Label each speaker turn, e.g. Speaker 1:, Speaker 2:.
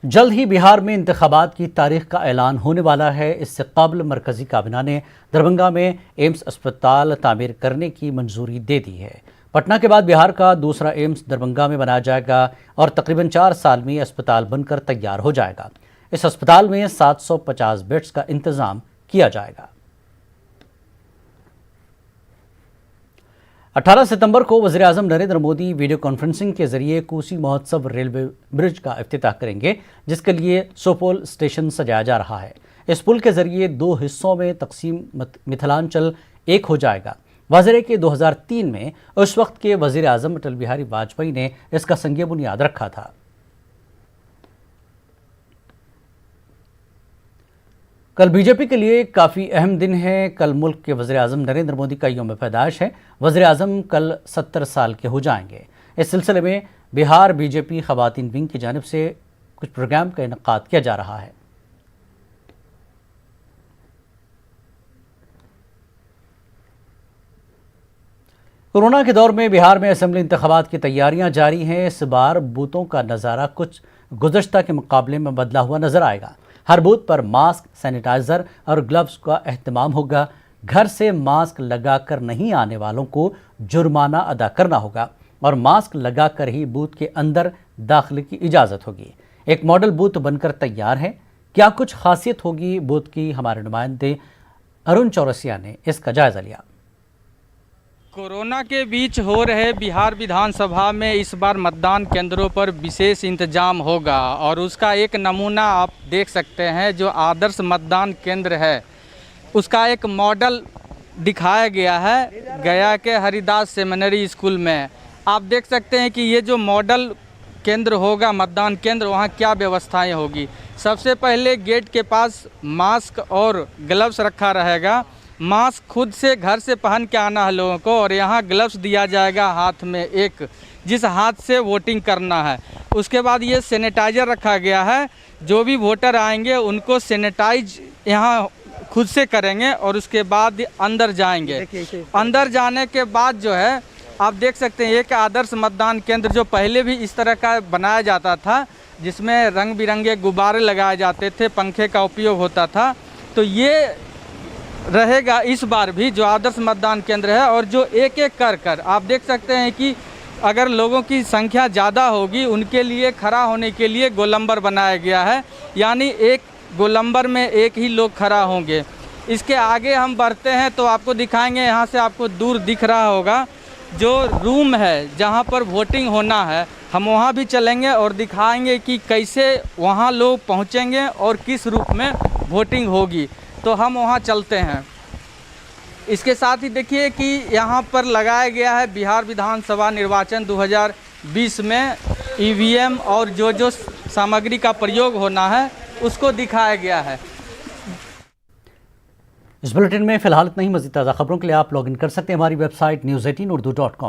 Speaker 1: जल्द ही बिहार में इंतखाबात की तारीख का ऐलान होने वाला है। इससे कबल मरकजी काबिना ने दरभंगा में एम्स अस्पताल तामीर करने की मंजूरी दे दी है। पटना के बाद बिहार का दूसरा एम्स दरभंगा में बनाया जाएगा और तकरीबन 4 साल में अस्पताल बनकर तैयार हो जाएगा। इस अस्पताल में 750 बेड्स का इंतजाम किया जाएगा। 18 सितंबर को वज़ीर-ए-आज़म नरेंद्र मोदी वीडियो कॉन्फ्रेंसिंग के जरिए कोसी महोत्सव रेलवे ब्रिज का इफ्तिताह करेंगे, जिसके लिए सोपोल स्टेशन सजाया जा रहा है। इस पुल के जरिए 2 हिस्सों में तकसीम मिथिलांचल एक हो जाएगा। वाज़ेह है कि 2003 में उस वक्त के वज़ीर-ए-आज़म अटल बिहारी वाजपेयी ने इसका संग बुनियाद रखा था। कल बीजेपी के लिए काफ़ी अहम दिन है। कल मुल्क के वज़ीर-ए-आज़म नरेंद्र मोदी का यौम पैदाइश है। वज़ीर-ए-आज़म कल 70 साल के हो जाएंगे। इस सिलसिले में बिहार बीजेपी ख़वातीन विंग की जानिब से कुछ प्रोग्राम का इनेकाद किया जा रहा है। कोरोना के दौर में बिहार में असेंबली इंतखाबात की तैयारियां जारी हैं। इस बार बूथों का नज़ारा कुछ गुज़श्ता के मुकाबले में बदला हुआ नजर आएगा। हर बूथ पर मास्क, सैनिटाइजर और ग्लव्स का अहतमाम होगा। घर से मास्क लगाकर नहीं आने वालों को जुर्माना अदा करना होगा और मास्क लगाकर ही बूथ के अंदर दाखिले की इजाज़त होगी। एक मॉडल बूथ बनकर तैयार है। क्या कुछ खासियत होगी बूथ की, हमारे नुमाइंदे अरुण चौरसिया ने इसका जायज़ा लिया।
Speaker 2: कोरोना के बीच हो रहे बिहार विधानसभा में इस बार मतदान केंद्रों पर विशेष इंतजाम होगा और उसका एक नमूना आप देख सकते हैं। जो आदर्श मतदान केंद्र है उसका एक मॉडल दिखाया गया है गया के हरिदास सेमिनरी स्कूल में। आप देख सकते हैं कि ये जो मॉडल केंद्र होगा, मतदान केंद्र, वहाँ क्या व्यवस्थाएं होगी। सबसे पहले गेट के पास मास्क और ग्लव्स रखा रहेगा। मास्क खुद से घर से पहन के आना है लोगों को और यहाँ ग्लव्स दिया जाएगा हाथ में एक, जिस हाथ से वोटिंग करना है। उसके बाद ये सैनिटाइजर रखा गया है। जो भी वोटर आएंगे उनको सैनिटाइज यहाँ खुद से करेंगे और उसके बाद अंदर जाएंगे। अंदर जाने के बाद जो है आप देख सकते हैं एक आदर्श मतदान केंद्र जो पहले भी इस तरह का बनाया जाता था, जिसमें रंग बिरंगे गुब्बारे लगाए जाते थे, पंखे का उपयोग होता था। तो ये रहेगा इस बार भी जो आदर्श मतदान केंद्र है। और जो एक एक कर आप देख सकते हैं कि अगर लोगों की संख्या ज़्यादा होगी उनके लिए खड़ा होने के लिए गोलंबर बनाया गया है, यानी एक गोलंबर में एक ही लोग खड़ा होंगे। इसके आगे हम बढ़ते हैं तो आपको दिखाएंगे, यहाँ से आपको दूर दिख रहा होगा जो रूम है जहाँ पर वोटिंग होना है। हम वहाँ भी चलेंगे और दिखाएंगे कि कैसे वहाँ लोग पहुँचेंगे और किस रूप में वोटिंग होगी। तो हम वहाँ चलते हैं। इसके साथ ही देखिए कि यहाँ पर लगाया गया है बिहार विधानसभा निर्वाचन 2020 में ईवीएम और जो सामग्री का प्रयोग होना है उसको दिखाया गया है।
Speaker 1: इस बुलेटिन में फिलहाल इतना ही। मज़ीद ताज़ा खबरों के लिए आप लॉगिन कर सकते हैं हमारी वेबसाइट news18urdu.com।